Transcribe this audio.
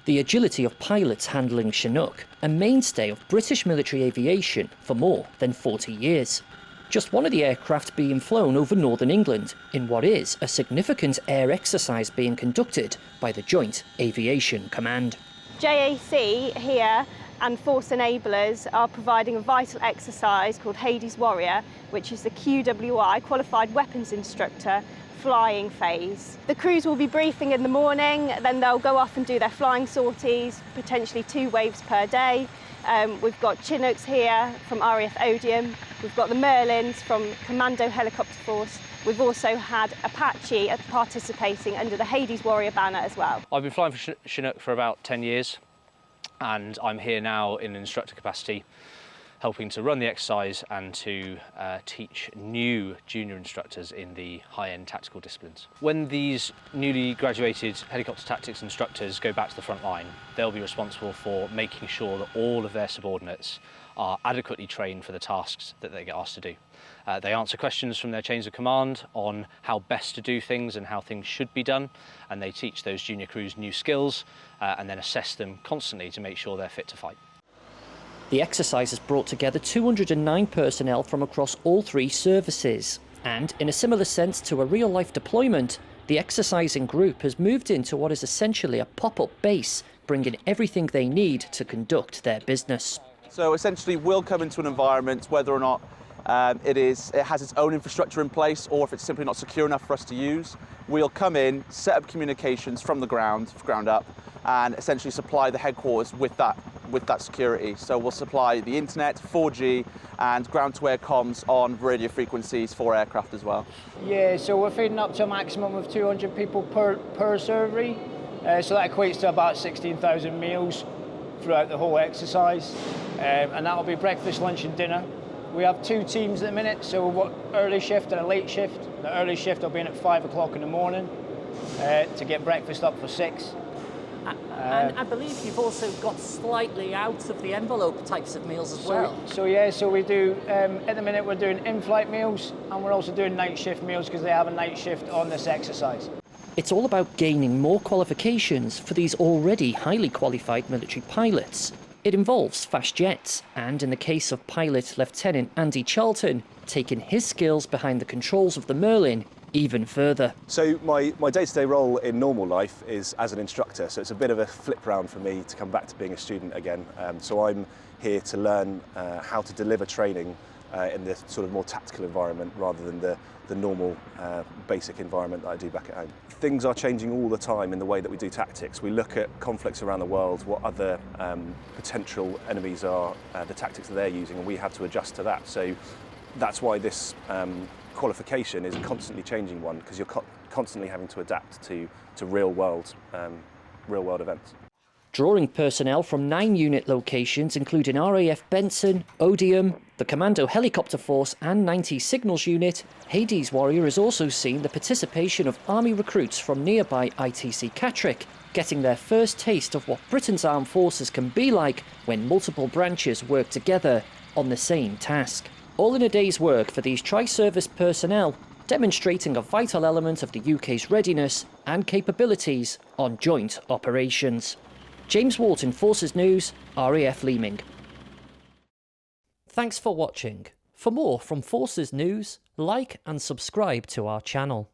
The agility of pilots handling Chinook, a mainstay of British military aviation for more than 40 years. Just one of the aircraft being flown over northern England in what is a significant air exercise being conducted by the Joint Aviation Command. JAC here and Force Enablers are providing a vital exercise called Hades Warrior, which is the QWI, Qualified Weapons Instructor, flying phase. The crews will be briefing in the morning, then they'll go off and do their flying sorties, potentially 2 waves per day. We've got Chinooks here from RAF Odium, we've got the Merlins from Commando Helicopter Force, we've also had Apache participating under the Hades Warrior banner as well. I've been flying for Chinook for about 10 years and I'm here now in an instructor capacity, helping to run the exercise and to teach new junior instructors in the high-end tactical disciplines. When these newly graduated helicopter tactics instructors go back to the front line, they'll be responsible for making sure that all of their subordinates are adequately trained for the tasks that they get asked to do. They answer questions from their chains of command on how best to do things and how things should be done, and they teach those junior crews new skills and then assess them constantly to make sure they're fit to fight. The exercise has brought together 209 personnel from across all 3 services, and in a similar sense to a real-life deployment, the exercising group has moved into what is essentially a pop-up base, bringing everything they need to conduct their business. So essentially we'll come into an environment, whether or not it has its own infrastructure in place or if it's simply not secure enough for us to use, we'll come in, set up communications from the ground up, and essentially supply the headquarters with that security. So we'll supply the internet, 4G and ground-to-air comms on radio frequencies for aircraft as well. Yeah, so we're feeding up to a maximum of 200 people per survey. So that equates to about 16,000 meals throughout the whole exercise. And that'll be breakfast, lunch and dinner. We have 2 teams at the minute, so we've got early shift and a late shift. The early shift will be in at 5 o'clock in the morning to get breakfast up for 6. And I believe you've also got slightly out of the envelope types of meals as well. So we do, at the minute we're doing in-flight meals and we're also doing night shift meals because they have a night shift on this exercise. It's all about gaining more qualifications for these already highly qualified military pilots. It involves fast jets, and in the case of pilot Lieutenant Andy Charlton, taking his skills behind the controls of the Merlin even further. So my day-to-day role in normal life is as an instructor, so it's a bit of a flip round for me to come back to being a student again. So I'm here to learn how to deliver training in this sort of more tactical environment rather than the normal basic environment that I do back at home. Things are changing all the time in the way that we do tactics. We look at conflicts around the world, what other potential enemies are, the tactics that they're using, and we have to adjust to that. So that's why this qualification is a constantly changing one, because you're constantly having to adapt to real world events. Drawing personnel from 9 unit locations, including RAF Benson, Odium, the Commando Helicopter Force and 90 Signals Unit, Hades Warrior has also seen the participation of Army recruits from nearby ITC Catterick, getting their first taste of what Britain's armed forces can be like when multiple branches work together on the same task. All in a day's work for these tri-service personnel, demonstrating a vital element of the UK's readiness and capabilities on joint operations. James Walton, Forces News, RAF Leeming. Thanks for watching. For more from Forces News, like and subscribe to our channel.